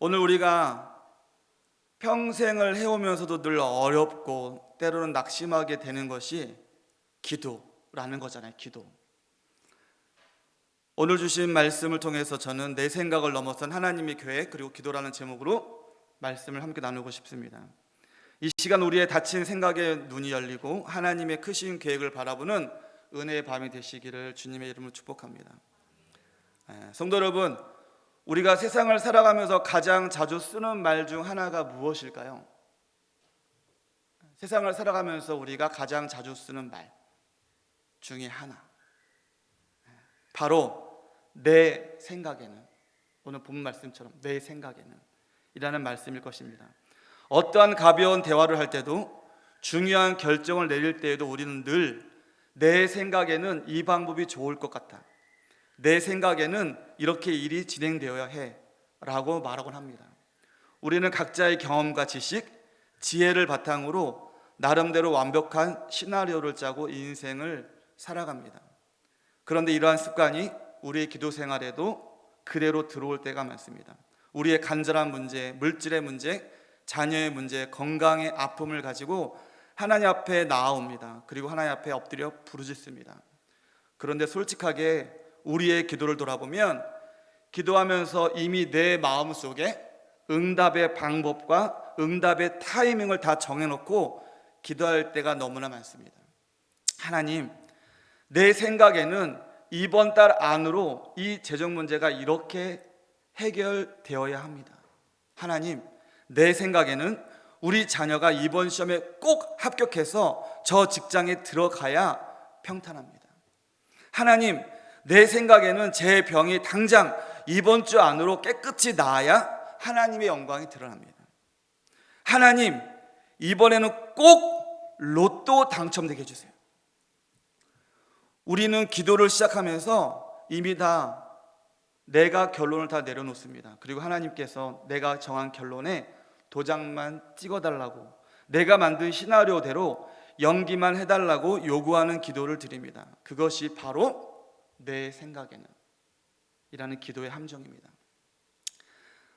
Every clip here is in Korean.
오늘 우리가 평생을 해오면서도 늘 어렵고 때로는 낙심하게 되는 것이 기도라는 거잖아요. 기도. 오늘 주신 말씀을 통해서 저는 내 생각을 넘어선 하나님의 계획 그리고 기도라는 제목으로 말씀을 함께 나누고 싶습니다. 이 시간 우리의 닫힌 생각의 눈이 열리고 하나님의 크신 계획을 바라보는 은혜의 밤이 되시기를 주님의 이름으로 축복합니다. 성도 여러분, 우리가 세상을 살아가면서 가장 자주 쓰는 말 중 하나가 무엇일까요? 세상을 살아가면서 우리가 가장 자주 쓰는 말 중에 하나, 바로 내 생각에는, 오늘 본 말씀처럼 내 생각에는 이라는 말씀일 것입니다. 어떠한 가벼운 대화를 할 때도, 중요한 결정을 내릴 때에도 우리는 늘 내 생각에는 이 방법이 좋을 것 같다, 내 생각에는 이렇게 일이 진행되어야 해 라고 말하곤 합니다. 우리는 각자의 경험과 지식, 지혜를 바탕으로 나름대로 완벽한 시나리오를 짜고 인생을 살아갑니다. 그런데 이러한 습관이 우리의 기도 생활에도 그대로 들어올 때가 많습니다. 우리의 간절한 문제, 물질의 문제, 자녀의 문제, 건강의 아픔을 가지고 하나님 앞에 나아옵니다. 그리고 하나님 앞에 엎드려 부르짖습니다. 그런데 솔직하게 우리의 기도를 돌아보면 기도하면서 이미 내 마음속에 응답의 방법과 응답의 타이밍을 다 정해놓고 기도할 때가 너무나 많습니다. 하나님, 내 생각에는 이번 달 안으로 이 재정 문제가 이렇게 해결되어야 합니다. 하나님, 내 생각에는 우리 자녀가 이번 시험에 꼭 합격해서 저 직장에 들어가야 평탄합니다. 하나님, 내 생각에는 제 병이 당장 이번 주 안으로 깨끗이 나아야 하나님의 영광이 드러납니다. 하나님, 이번에는 꼭 로또 당첨되게 해주세요. 우리는 기도를 시작하면서 이미 다 내가 결론을 다 내려놓습니다. 그리고 하나님께서 내가 정한 결론에 도장만 찍어달라고, 내가 만든 시나리오대로 연기만 해달라고 요구하는 기도를 드립니다. 그것이 바로 내 생각에는 이라는 기도의 함정입니다.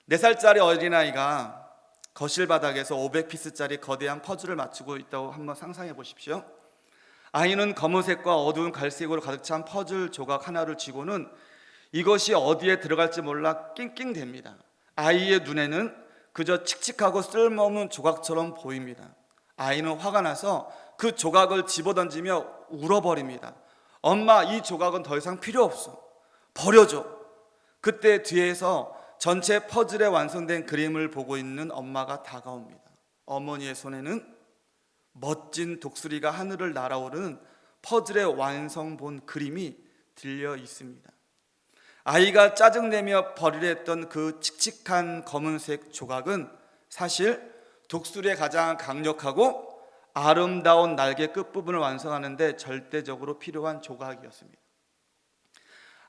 4살짜리 어린아이가 거실 바닥에서 500피스짜리 거대한 퍼즐을 맞추고 있다고 한번 상상해 보십시오. 아이는 검은색과 어두운 갈색으로 가득 찬 퍼즐 조각 하나를 쥐고는 이것이 어디에 들어갈지 몰라 낑낑댑니다. 아이의 눈에는 그저 칙칙하고 쓸모없는 조각처럼 보입니다. 아이는 화가 나서 그 조각을 집어던지며 울어버립니다. 엄마, 이 조각은 더 이상 필요 없어. 버려줘. 그때 뒤에서 전체 퍼즐의 완성된 그림을 보고 있는 엄마가 다가옵니다. 어머니의 손에는 멋진 독수리가 하늘을 날아오르는 퍼즐의 완성본 그림이 들려 있습니다. 아이가 짜증내며 버리려 했던 그 칙칙한 검은색 조각은 사실 독수리의 가장 강력하고 아름다운 날개 끝부분을 완성하는 데 절대적으로 필요한 조각이었습니다.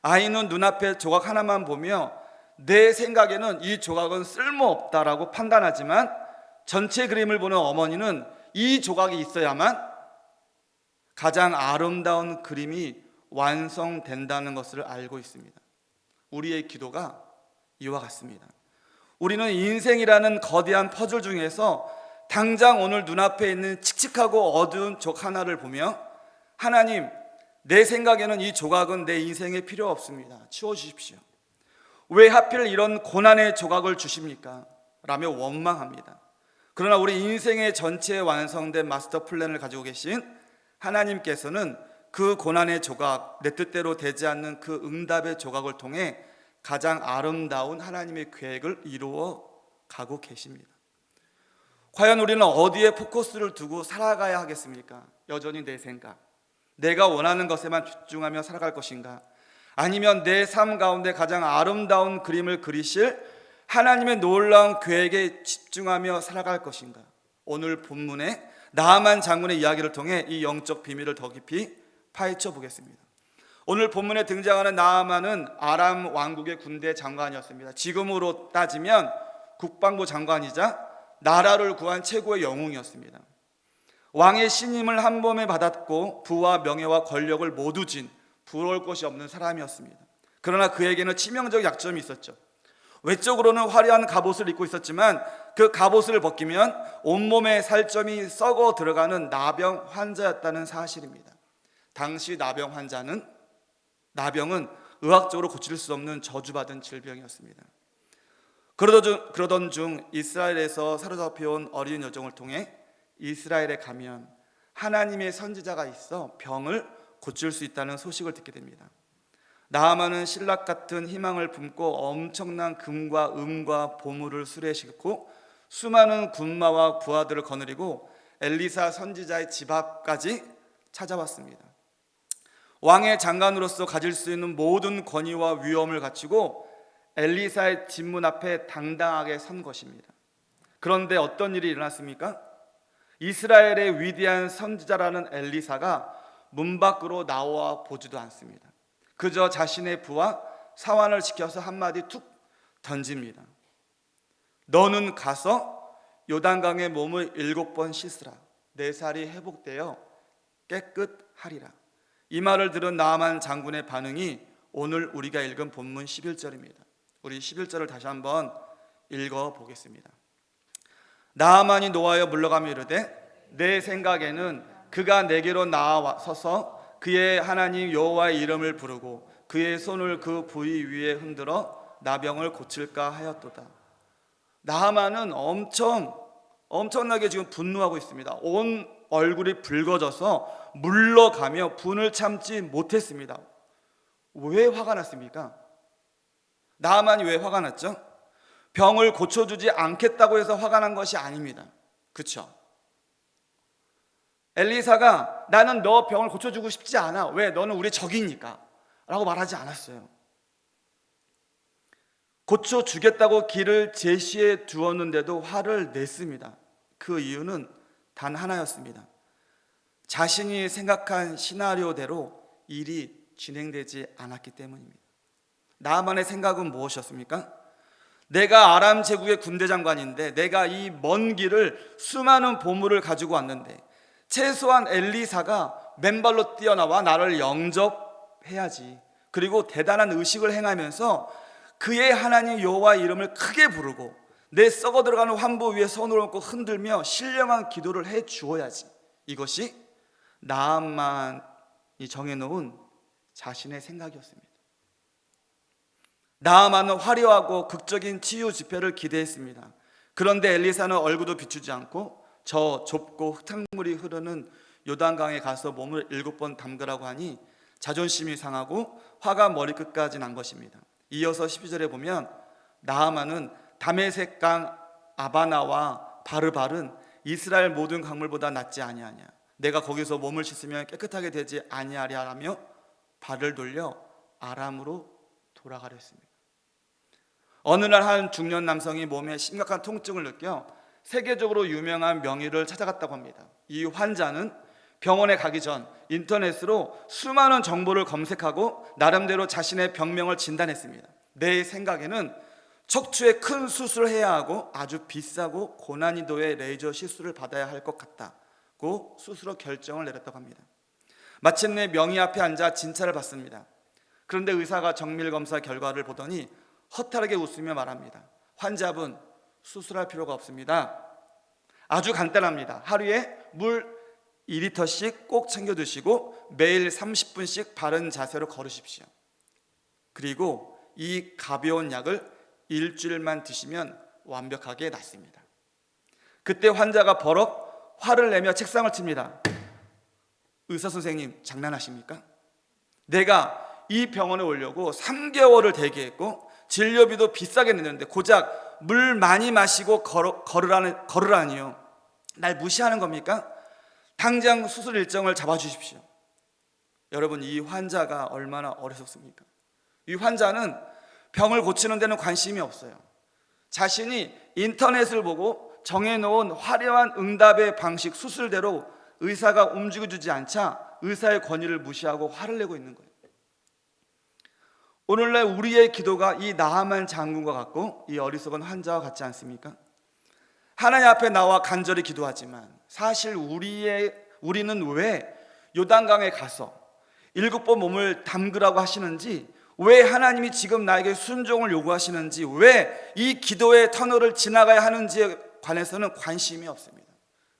아이는 눈앞에 조각 하나만 보며 내 생각에는 이 조각은 쓸모없다라고 판단하지만 전체 그림을 보는 어머니는 이 조각이 있어야만 가장 아름다운 그림이 완성된다는 것을 알고 있습니다. 우리의 기도가 이와 같습니다. 우리는 인생이라는 거대한 퍼즐 중에서 당장 오늘 눈앞에 있는 칙칙하고 어두운 조 하나를 보며 하나님, 내 생각에는 이 조각은 내 인생에 필요 없습니다. 치워주십시오. 왜 하필 이런 고난의 조각을 주십니까? 라며 원망합니다. 그러나 우리 인생의 전체에 완성된 마스터 플랜을 가지고 계신 하나님께서는 그 고난의 조각, 내 뜻대로 되지 않는 그 응답의 조각을 통해 가장 아름다운 하나님의 계획을 이루어 가고 계십니다. 과연 우리는 어디에 포커스를 두고 살아가야 하겠습니까? 여전히 내 생각, 내가 원하는 것에만 집중하며 살아갈 것인가? 아니면 내 삶 가운데 가장 아름다운 그림을 그리실 하나님의 놀라운 계획에 집중하며 살아갈 것인가? 오늘 본문의 나아만 장군의 이야기를 통해 이 영적 비밀을 더 깊이 파헤쳐 보겠습니다. 오늘 본문에 등장하는 나아만은 아람 왕국의 군대 장관이었습니다. 지금으로 따지면 국방부 장관이자 나라를 구한 최고의 영웅이었습니다. 왕의 신임을 한 번에 받았고 부와 명예와 권력을 모두 진 부러울 것이 없는 사람이었습니다. 그러나 그에게는 치명적 약점이 있었죠. 외적으로는 화려한 갑옷을 입고 있었지만 그 갑옷을 벗기면 온몸에 살점이 썩어 들어가는 나병 환자였다는 사실입니다. 당시 나병은 의학적으로 고칠 수 없는 저주받은 질병이었습니다. 그러던 중 이스라엘에서 사로잡혀온 어린 여종을 통해 이스라엘에 가면 하나님의 선지자가 있어 병을 고칠 수 있다는 소식을 듣게 됩니다. 나아만은 신락 같은 희망을 품고 엄청난 금과 은과 보물을 수레에 싣고 수많은 군마와 부하들을 거느리고 엘리사 선지자의 집 앞까지 찾아왔습니다. 왕의 장관으로서 가질 수 있는 모든 권위와 위엄을 갖추고 엘리사의 집문 앞에 당당하게 선 것입니다. 그런데 어떤 일이 일어났습니까? 이스라엘의 위대한 선지자라는 엘리사가 문 밖으로 나와 보지도 않습니다. 그저 자신의 부하 사환을 시켜서 한마디 툭 던집니다. 너는 가서 요단강에 몸을 7번 씻으라. 내 살이 회복되어 깨끗하리라. 이 말을 들은 나아만 장군의 반응이 오늘 우리가 읽은 본문 11절입니다. 우리 11절을 다시 한번 읽어보겠습니다. 나아만이 노하여 물러가며 이르되 내 생각에는 그가 내게로 나와서서 그의 하나님 여호와의 이름을 부르고 그의 손을 그 부위 위에 흔들어 나병을 고칠까 하였도다. 나아만은 엄청나게 지금 분노하고 있습니다. 온 얼굴이 붉어져서 물러가며 분을 참지 못했습니다. 왜 화가 났습니까? 나아만이 왜 화가 났죠? 병을 고쳐주지 않겠다고 해서 화가 난 것이 아닙니다. 그렇죠? 엘리사가 나는 너 병을 고쳐주고 싶지 않아. 왜? 너는 우리 적이니까 라고 말하지 않았어요. 고쳐주겠다고 길을 제시해 두었는데도 화를 냈습니다. 그 이유는 단 하나였습니다. 자신이 생각한 시나리오대로 일이 진행되지 않았기 때문입니다. 나아만의 생각은 무엇이었습니까? 내가 아람 제국의 군대 장관인데 내가 이 먼 길을 수많은 보물을 가지고 왔는데 최소한 엘리사가 맨발로 뛰어나와 나를 영접해야지. 그리고 대단한 의식을 행하면서 그의 하나님 여호와의 이름을 크게 부르고 내 썩어 들어가는 환부 위에 손을 얹고 흔들며 신령한 기도를 해 주어야지. 이것이 나아만이 정해놓은 자신의 생각이었습니다. 나아만은 화려하고 극적인 치유 집회를 기대했습니다. 그런데 엘리사는 얼굴도 비추지 않고 저 좁고 흙탕물이 흐르는 요단강에 가서 몸을 7번 담그라고 하니 자존심이 상하고 화가 머리끝까지 난 것입니다. 이어서 12절에 보면 나아만은 다메섹강 아바나와 바르발은 이스라엘 모든 강물보다 낫지 아니하냐. 내가 거기서 몸을 씻으면 깨끗하게 되지 아니하랴라며 발을 돌려 아람으로 돌아가려 했습니다. 어느 날 한 중년 남성이 몸에 심각한 통증을 느껴 세계적으로 유명한 명의를 찾아갔다고 합니다. 이 환자는 병원에 가기 전 인터넷으로 수많은 정보를 검색하고 나름대로 자신의 병명을 진단했습니다. 내 생각에는 척추에 큰 수술을 해야 하고 아주 비싸고 고난이도의 레이저 시술을 받아야 할 것 같다고 스스로 결정을 내렸다고 합니다. 마침내 명의 앞에 앉아 진찰을 받습니다. 그런데 의사가 정밀검사 결과를 보더니 허탈하게 웃으며 말합니다. 환자분, 수술할 필요가 없습니다. 아주 간단합니다. 하루에 물 2리터씩 꼭 챙겨 드시고 매일 30분씩 바른 자세로 걸으십시오. 그리고 이 가벼운 약을 일주일만 드시면 완벽하게 낫습니다. 그때 환자가 버럭 화를 내며 책상을 칩니다. 의사 선생님, 장난하십니까? 내가 이 병원에 오려고 3개월을 대기했고 진료비도 비싸게 냈는데 고작 물 많이 마시고 걸으라니요. 날 무시하는 겁니까? 당장 수술 일정을 잡아주십시오. 여러분, 이 환자가 얼마나 어리석습니까? 이 환자는 병을 고치는 데는 관심이 없어요. 자신이 인터넷을 보고 정해놓은 화려한 응답의 방식, 수술대로 의사가 움직여주지 않자 의사의 권위를 무시하고 화를 내고 있는 거예요. 오늘날 우리의 기도가 이 나아만 장군과 같고 이 어리석은 환자와 같지 않습니까? 하나님 앞에 나와 간절히 기도하지만 사실 우리는 왜 요단강에 가서 7번 몸을 담그라고 하시는지 왜 하나님이 지금 나에게 순종을 요구하시는지, 왜 이 기도의 터널을 지나가야 하는지에 관해서는 관심이 없습니다.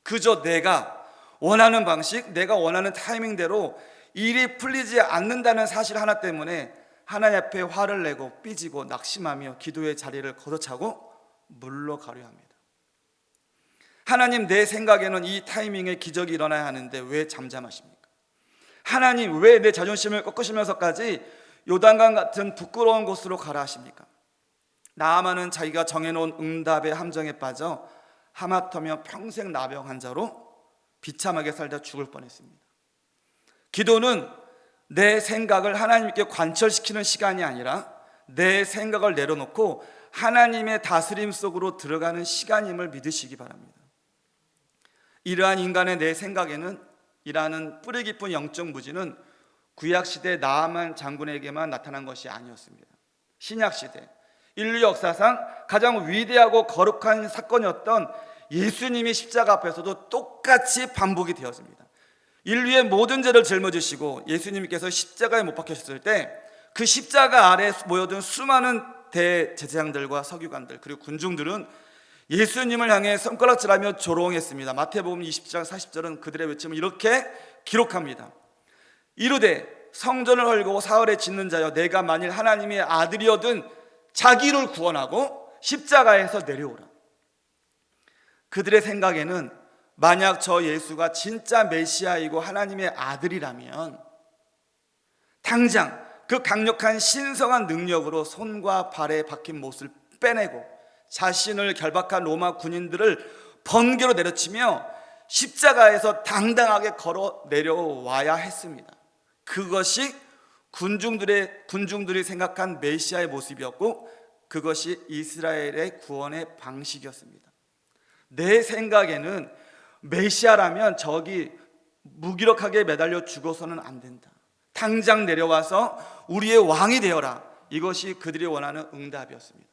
그저 내가 원하는 방식, 내가 원하는 타이밍대로 일이 풀리지 않는다는 사실 하나 때문에 하나님 앞에 화를 내고 삐지고 낙심하며 기도의 자리를 걷어차고 물러가려 합니다. 하나님, 내 생각에는 이 타이밍에 기적이 일어나야 하는데 왜 잠잠하십니까? 하나님, 왜 내 자존심을 꺾으시면서까지 요단강 같은 부끄러운 곳으로 가라 하십니까? 나아만은 자기가 정해놓은 응답의 함정에 빠져 하마터면 평생 나병 환자로 비참하게 살다 죽을 뻔했습니다. 기도는 내 생각을 하나님께 관철시키는 시간이 아니라 내 생각을 내려놓고 하나님의 다스림 속으로 들어가는 시간임을 믿으시기 바랍니다. 이러한 인간의 내 생각에는 이라는 뿌리 깊은 영적 무지는 구약시대 나아만 장군에게만 나타난 것이 아니었습니다. 신약시대 인류 역사상 가장 위대하고 거룩한 사건이었던 예수님이 십자가 앞에서도 똑같이 반복이 되었습니다. 인류의 모든 죄를 짊어지시고 예수님께서 십자가에 못 박히셨을 때 그 십자가 아래 모여든 수많은 대제사장들과 서기관들 그리고 군중들은 예수님을 향해 손가락질하며 조롱했습니다. 마태복음 20장 40절은 그들의 외침을 이렇게 기록합니다. 이르되 성전을 헐고 사흘에 짓는 자여, 내가 만일 하나님의 아들이어든 자기를 구원하고 십자가에서 내려오라. 그들의 생각에는 만약 저 예수가 진짜 메시아이고 하나님의 아들이라면 당장 그 강력한 신성한 능력으로 손과 발에 박힌 못을 빼내고 자신을 결박한 로마 군인들을 번개로 내려치며 십자가에서 당당하게 걸어 내려와야 했습니다. 그것이 군중들이 생각한 메시아의 모습이었고 그것이 이스라엘의 구원의 방식이었습니다. 내 생각에는 메시아라면 저기 무기력하게 매달려 죽어서는 안 된다. 당장 내려와서 우리의 왕이 되어라. 이것이 그들이 원하는 응답이었습니다.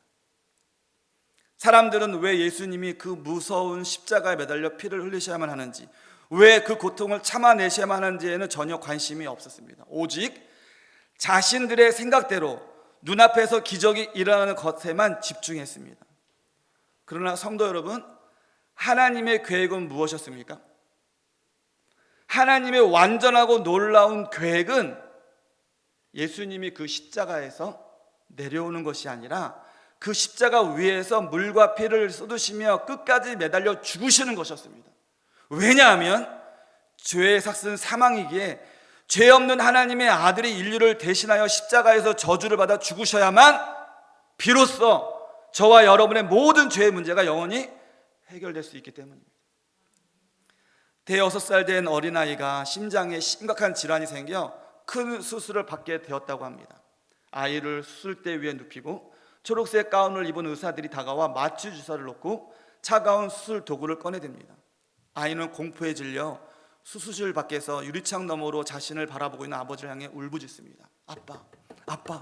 사람들은 왜 예수님이 그 무서운 십자가에 매달려 피를 흘리셔야만 하는지, 왜 그 고통을 참아내셔야만 하는지에는 전혀 관심이 없었습니다. 오직 자신들의 생각대로 눈앞에서 기적이 일어나는 것에만 집중했습니다. 그러나 성도 여러분, 하나님의 계획은 무엇이었습니까? 하나님의 완전하고 놀라운 계획은 예수님이 그 십자가에서 내려오는 것이 아니라 그 십자가 위에서 물과 피를 쏟으시며 끝까지 매달려 죽으시는 것이었습니다. 왜냐하면 죄의 삭은 사망이기에 죄 없는 하나님의 아들이 인류를 대신하여 십자가에서 저주를 받아 죽으셔야만 비로소 저와 여러분의 모든 죄의 문제가 영원히 해결될 수 있기 때문입니다. 대여섯 살 된 어린아이가 심장에 심각한 질환이 생겨 큰 수술을 받게 되었다고 합니다. 아이를 수술대 위에 눕히고 초록색 가운을 입은 의사들이 다가와 마취 주사를 놓고 차가운 수술 도구를 꺼내듭니다. 아이는 공포에 질려 수술실 밖에서 유리창 너머로 자신을 바라보고 있는 아버지를 향해 울부짖습니다. 아빠,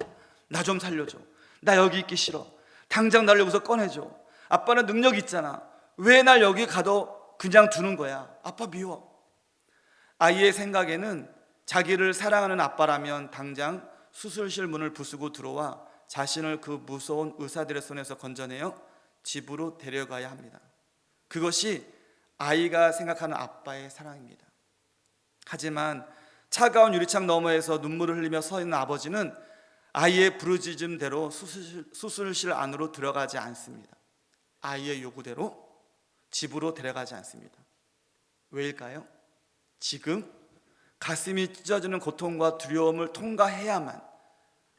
나 좀 살려줘. 나 여기 있기 싫어. 당장 날 여기서 꺼내줘. 아빠는 능력 있잖아. 왜 날 여기 가도 그냥 두는 거야. 아빠 미워. 아이의 생각에는 자기를 사랑하는 아빠라면 당장 수술실 문을 부수고 들어와 자신을 그 무서운 의사들의 손에서 건져내어 집으로 데려가야 합니다. 그것이 아이가 생각하는 아빠의 사랑입니다. 하지만 차가운 유리창 너머에서 눈물을 흘리며 서 있는 아버지는 아이의 부르짖음대로 수술실 안으로 들어가지 않습니다. 아이의 요구대로 집으로 데려가지 않습니다. 왜일까요? 지금 가슴이 찢어지는 고통과 두려움을 통과해야만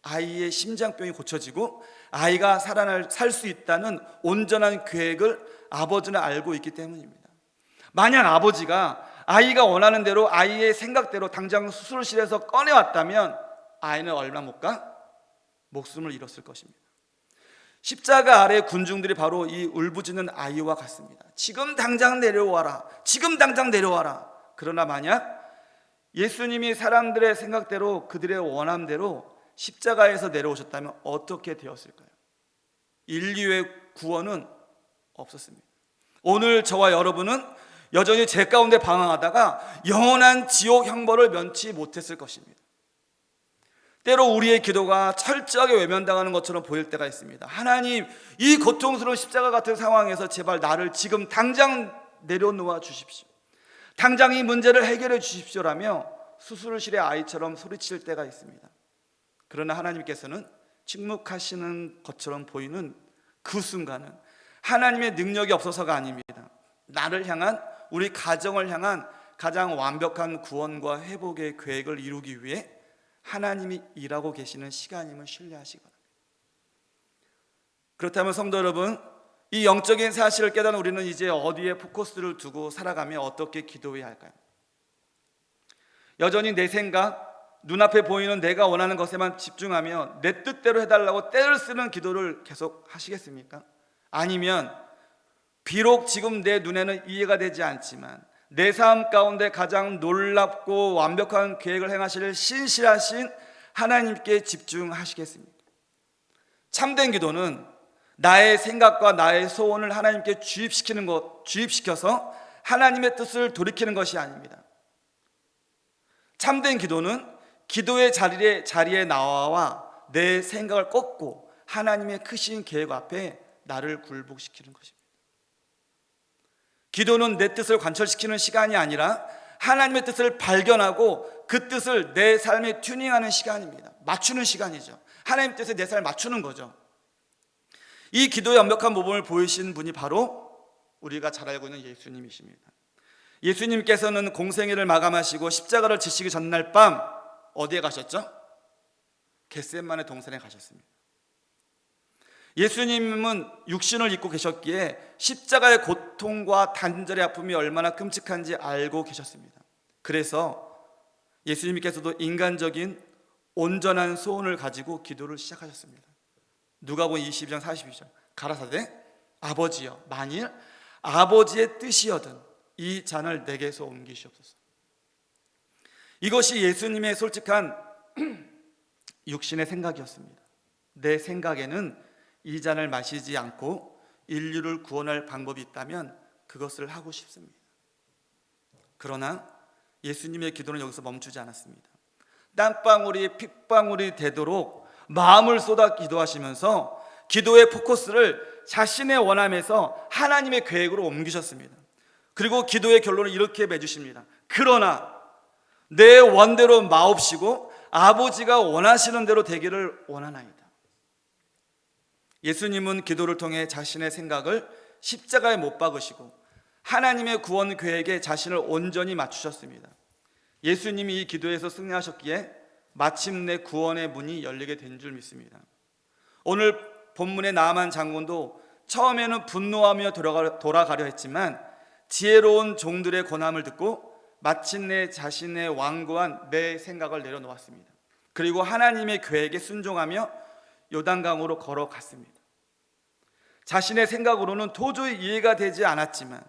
아이의 심장병이 고쳐지고 아이가 살 수 있다는 온전한 계획을 아버지는 알고 있기 때문입니다. 만약 아버지가 아이가 원하는 대로 아이의 생각대로 당장 수술실에서 꺼내왔다면 아이는 얼마 못 가? 목숨을 잃었을 것입니다. 십자가 아래 군중들이 바로 이 울부짖는 아이와 같습니다. 지금 당장 내려와라. 지금 당장 내려와라. 그러나 만약 예수님이 사람들의 생각대로 그들의 원함대로 십자가에서 내려오셨다면 어떻게 되었을까요? 인류의 구원은 없었습니다. 오늘 저와 여러분은 여전히 죄 가운데 방황하다가 영원한 지옥 형벌을 면치 못했을 것입니다. 때로 우리의 기도가 철저하게 외면당하는 것처럼 보일 때가 있습니다. 하나님, 이 고통스러운 십자가 같은 상황에서 제발 나를 지금 당장 내려놓아 주십시오. 당장 이 문제를 해결해 주십시오라며 수술실의 아이처럼 소리칠 때가 있습니다. 그러나 하나님께서는 침묵하시는 것처럼 보이는 그 순간은 하나님의 능력이 없어서가 아닙니다. 나를 향한, 우리 가정을 향한 가장 완벽한 구원과 회복의 계획을 이루기 위해 하나님이 일하고 계시는 시간임을 신뢰하시기 바랍니다. 그렇다면 성도 여러분, 이 영적인 사실을 깨달은 우리는 이제 어디에 포커스를 두고 살아가며 어떻게 기도해야 할까요? 여전히 내 생각, 눈앞에 보이는 내가 원하는 것에만 집중하며 내 뜻대로 해달라고 떼를 쓰는 기도를 계속 하시겠습니까? 아니면 비록 지금 내 눈에는 이해가 되지 않지만 내 삶 가운데 가장 놀랍고 완벽한 계획을 행하실 신실하신 하나님께 집중하시겠습니까? 참된 기도는 나의 생각과 나의 소원을 하나님께 주입시켜서 하나님의 뜻을 돌이키는 것이 아닙니다. 참된 기도는 기도의 자리에 나와 내 생각을 꺾고 하나님의 크신 계획 앞에 나를 굴복시키는 것입니다. 기도는 내 뜻을 관철시키는 시간이 아니라 하나님의 뜻을 발견하고 그 뜻을 내 삶에 튜닝하는 시간입니다. 맞추는 시간이죠. 하나님 뜻에 내 삶을 맞추는 거죠. 이 기도의 완벽한 모범을 보이신 분이 바로 우리가 잘 알고 있는 예수님이십니다. 예수님께서는 공생애를 마감하시고 십자가를 지시기 전날 밤 어디에 가셨죠? 겟세마네 동산에 가셨습니다. 예수님은 육신을 입고 계셨기에 십자가의 고통과 단절의 아픔이 얼마나 끔찍한지 알고 계셨습니다. 그래서 예수님께서도 인간적인 온전한 소원을 가지고 기도를 시작하셨습니다. 누가복음 22장 42절 가라사대 아버지여, 만일 아버지의 뜻이여든 이 잔을 내게서 옮기시옵소서. 이것이 예수님의 솔직한 육신의 생각이었습니다. 내 생각에는 이 잔을 마시지 않고 인류를 구원할 방법이 있다면 그것을 하고 싶습니다. 그러나 예수님의 기도는 여기서 멈추지 않았습니다. 땀방울이 핏방울이 되도록 마음을 쏟아 기도하시면서 기도의 포커스를 자신의 원함에서 하나님의 계획으로 옮기셨습니다. 그리고 기도의 결론을 이렇게 맺으십니다. 그러나 내 원대로 마옵시고 아버지가 원하시는 대로 되기를 원하나이다. 예수님은 기도를 통해 자신의 생각을 십자가에 못 박으시고 하나님의 구원 계획에 자신을 온전히 맞추셨습니다. 예수님이 이 기도에서 승리하셨기에 마침내 구원의 문이 열리게 된 줄 믿습니다. 오늘 본문의 나아만 장군도 처음에는 분노하며 돌아가려 했지만 지혜로운 종들의 권함을 듣고 마침내 자신의 완고한 내 생각을 내려놓았습니다. 그리고 하나님의 계획에 순종하며 요단강으로 걸어갔습니다. 자신의 생각으로는 도저히 이해가 되지 않았지만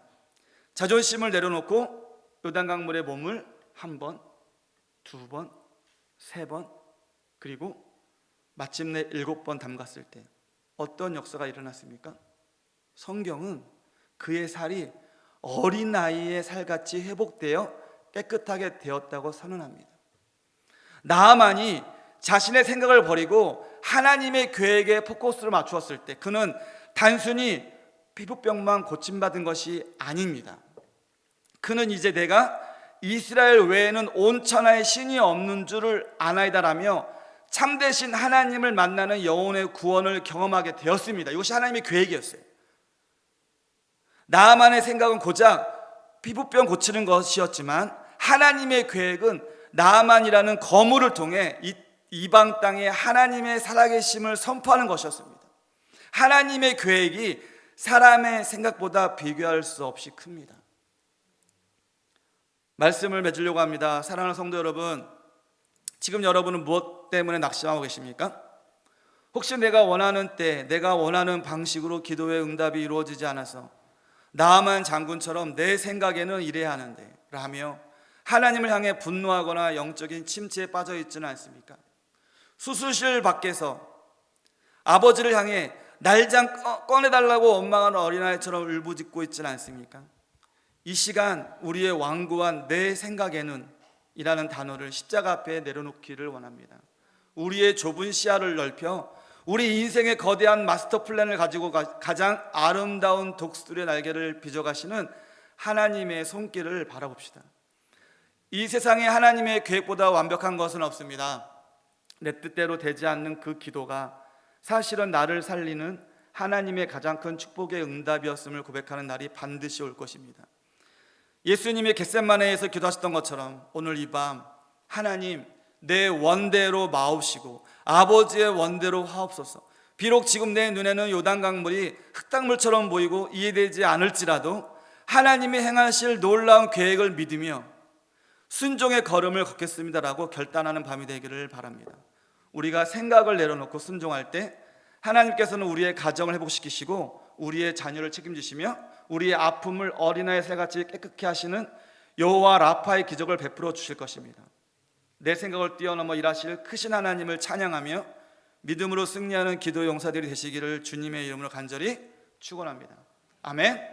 자존심을 내려놓고 요단강물에 몸을 한 번, 두 번, 세 번, 그리고 마침내 7번 담갔을 때 어떤 역사가 일어났습니까? 성경은 그의 살이 어린 나이의 살같이 회복되어 깨끗하게 되었다고 선언합니다. 나아만이 자신의 생각을 버리고 하나님의 계획에 포커스를 맞추었을 때 그는 단순히 피부병만 고침받은 것이 아닙니다. 그는 이제 내가 이스라엘 외에는 온 천하에 신이 없는 줄을 아나이다라며 참되신 하나님을 만나는 영혼의 구원을 경험하게 되었습니다. 이것이 하나님의 계획이었어요. 나만의 생각은 고작 피부병 고치는 것이었지만 하나님의 계획은 나만이라는 거물을 통해 이방 땅에 하나님의 살아계심을 선포하는 것이었습니다. 하나님의 계획이 사람의 생각보다 비교할 수 없이 큽니다. 말씀을 맺으려고 합니다. 사랑하는 성도 여러분, 지금 여러분은 무엇 때문에 낙심하고 계십니까? 혹시 내가 원하는 때, 내가 원하는 방식으로 기도의 응답이 이루어지지 않아서 나아만 장군처럼 내 생각에는 이래야 하는데 라며 하나님을 향해 분노하거나 영적인 침체에 빠져 있지는 않습니까? 수술실 밖에서 아버지를 향해 날장 꺼내달라고 원망하는 어린아이처럼 울부짖고 있지는 않습니까? 이 시간 우리의 완고한 내 생각에는 이라는 단어를 십자가 앞에 내려놓기를 원합니다. 우리의 좁은 시야를 넓혀 우리 인생의 거대한 마스터 플랜을 가지고 가장 아름다운 독수리의 날개를 빚어가시는 하나님의 손길을 바라봅시다. 이 세상에 하나님의 계획보다 완벽한 것은 없습니다. 내 뜻대로 되지 않는 그 기도가 사실은 나를 살리는 하나님의 가장 큰 축복의 응답이었음을 고백하는 날이 반드시 올 것입니다. 예수님이 겟세마네에서 기도하셨던 것처럼 오늘 이 밤 하나님 내 원대로 마옵시고 아버지의 원대로 하옵소서. 비록 지금 내 눈에는 요단강물이 흙탕물처럼 보이고 이해되지 않을지라도 하나님이 행하실 놀라운 계획을 믿으며 순종의 걸음을 걷겠습니다라고 결단하는 밤이 되기를 바랍니다. 우리가 생각을 내려놓고 순종할 때 하나님께서는 우리의 가정을 회복시키시고 우리의 자녀를 책임지시며 우리의 아픔을 어린아이 새같이 깨끗게 하시는 여호와 라파의 기적을 베풀어 주실 것입니다. 내 생각을 뛰어넘어 일하실 크신 하나님을 찬양하며 믿음으로 승리하는 기도 용사들이 되시기를 주님의 이름으로 간절히 축원합니다. 아멘.